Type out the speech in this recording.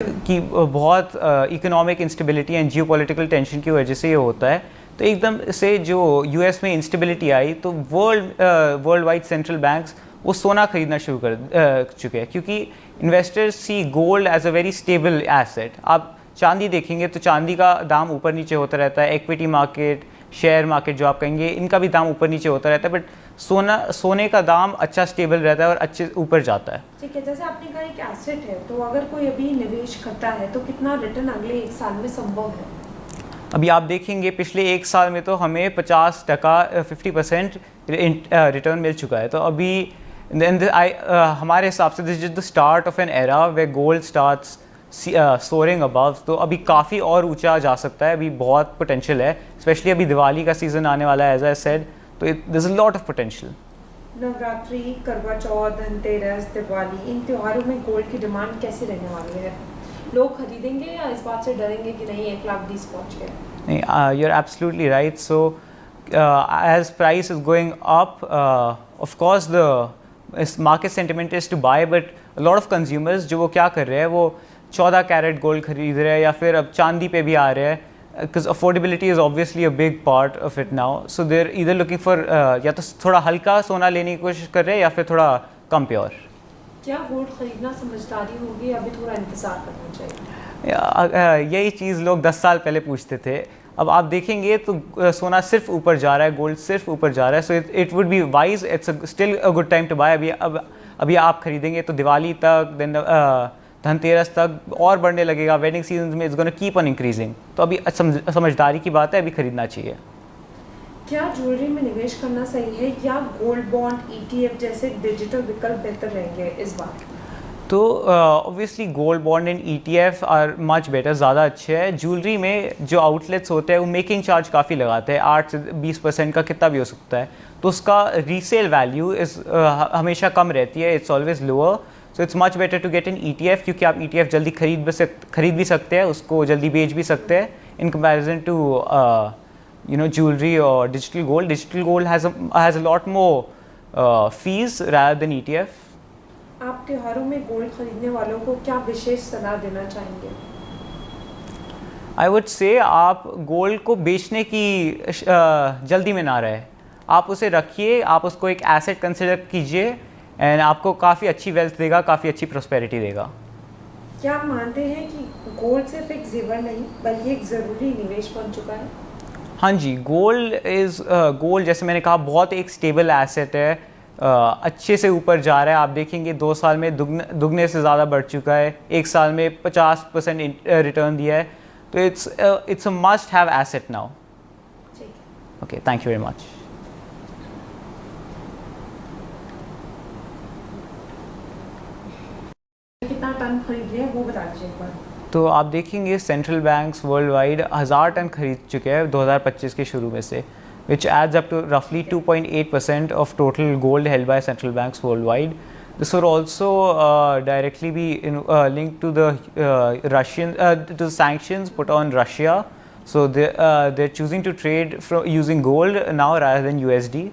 कि बहुत economic instability and geopolitical tension की वजह से ये होता है, तो एकदम से जो यूएस में इंस्टेबिलिटी आई तो वर्ल्ड वाइड सेंट्रल बैंक्स वो सोना खरीदना शुरू कर चुके हैं, क्योंकि investors see gold as a very stable asset. आप चांदी देखेंगे तो चांदी का दाम ऊपर नीचे होता रहता है, इक्विटी मार्केट, शेयर मार्केट जो आप कहेंगे, इनका भी दाम ऊपर नीचे होता रहता है, बट सोने का दाम अच्छा स्टेबल रहता है और अच्छे ऊपर जाता है। ठीक है, जैसे आपने कहा एक एसेट है, तो अगर कोई अभी निवेश करता है तो कितना रिटर्न अगले 1 साल में संभव है? अभी आप देखेंगे पिछले 1 साल में तो हमें 50% 50% रिटर्न मिल चुका है। तो अभी हमारे हिसाब से this is the start of an era way gold starts soaring above. तो अभी काफ़ी और ऊंचा जा सकता है, अभी बहुत पोटेंशियल है, स्पेशली अभी दिवाली का सीज़न आने वाला है एज आई सेड, तो there is a lot of potential. Navratri, Karva Chauth, Dhanteras, Diwali, इन त्योहारों में गोल्ड की डिमांड कैसी रहने वाली है? लोग खरीदेंगे या इस बात से डरेंगे कि नहीं 1,20,000 पहुंच गए? नहीं, you're absolutely right. So as price is going up, of course the market sentiment is to buy, but a lot of consumers जो वो क्या कर रहे हैं, वो 14 कैरेट गोल्ड खरीद रहे हैं या फिर अब चांदी पे भी आ रहे हैं, because affordability is obviously a big part of it now. So they're either looking for या तो थोड़ा हल्का सोना लेने की कोशिश कर रहे हैं या फिर थोड़ा कम प्योर। क्या गोल्ड खरीदना समझदारी होगी, अभी थोड़ा इंतजार करना चाहिए? यही चीज़ लोग 10 साल पहले पूछते थे। अब आप देखेंगे तो सोना सिर्फ ऊपर जा रहा है, गोल्ड सिर्फ ऊपर जा रहा है। So it would be wise, it's still a good time to buy. अभी आप खरीदेंगे तो दिवाली तक, देन धनतेरस तक और बढ़ने लगेगा। वेडिंग सीजन में it's gonna keep on increasing. तो अभी समझदारी की बात है, अभी खरीदना चाहिए। क्या ज्वेलरी में निवेश करना सही है या गोल्ड बॉन्ड, ETF जैसे डिजिटल विकल्प बेहतर रहेंगे इस बार? तो obviously gold bond and ETF are much better, ज़्यादा अच्छे हैं। ज्वेलरी में जो आउटलेट्स होते हैं वो मेकिंग चार्ज काफ़ी लगाते हैं, 8 से 20% का कितना भी हो सकता है, तो उसका रीसेल वैल्यू हमेशा कम रहती है, it's always lower. So it's much better to get in ETF, क्योंकि आप ETF जल्दी खरीद भी सकते हैं, उसको जल्दी बेच भी सकते हैं इन कंपैरिजन टू ज्वेलरी और digital gold. Digital gold has a lot more fees rather than ETF। आप त्योहारों में गोल्ड खरीदने वालों को क्या विशेष सलाह देना चाहेंगे? आई वुड से आप गोल्ड को बेचने की जल्दी में ना रहे, आप उसे रखिए, आप उसको एक एसेट कंसिडर कीजिए एंड आपको काफ़ी अच्छी वेल्थ देगा, काफ़ी अच्छी प्रॉस्पेरिटी देगा। क्या आप मानते हैं कि गोल्ड सिर्फ एक जेवर नहीं बल्कि एक ज़रूरी निवेश बन चुका है? हाँ जी, गोल्ड जैसे मैंने कहा बहुत एक स्टेबल एसेट है, अच्छे से ऊपर जा रहा है। आप देखेंगे 2 साल में दुगने से ज़्यादा बढ़ चुका है, 1 साल में 50% रिटर्न दिया है, तो it's a must have asset now. Okay, thank you very much. कितना टन खरीद रहे हैं वो बता दीजिए एक बार। तो आप देखेंगे central banks worldwide 1000 ton खरीद चुके हैं 2025 के शुरू में से, which adds up to roughly 2.8% of total gold held by central banks worldwide. This would also directly be linked to the to the sanctions put on Russia. So they're choosing to trade using gold now rather than USD.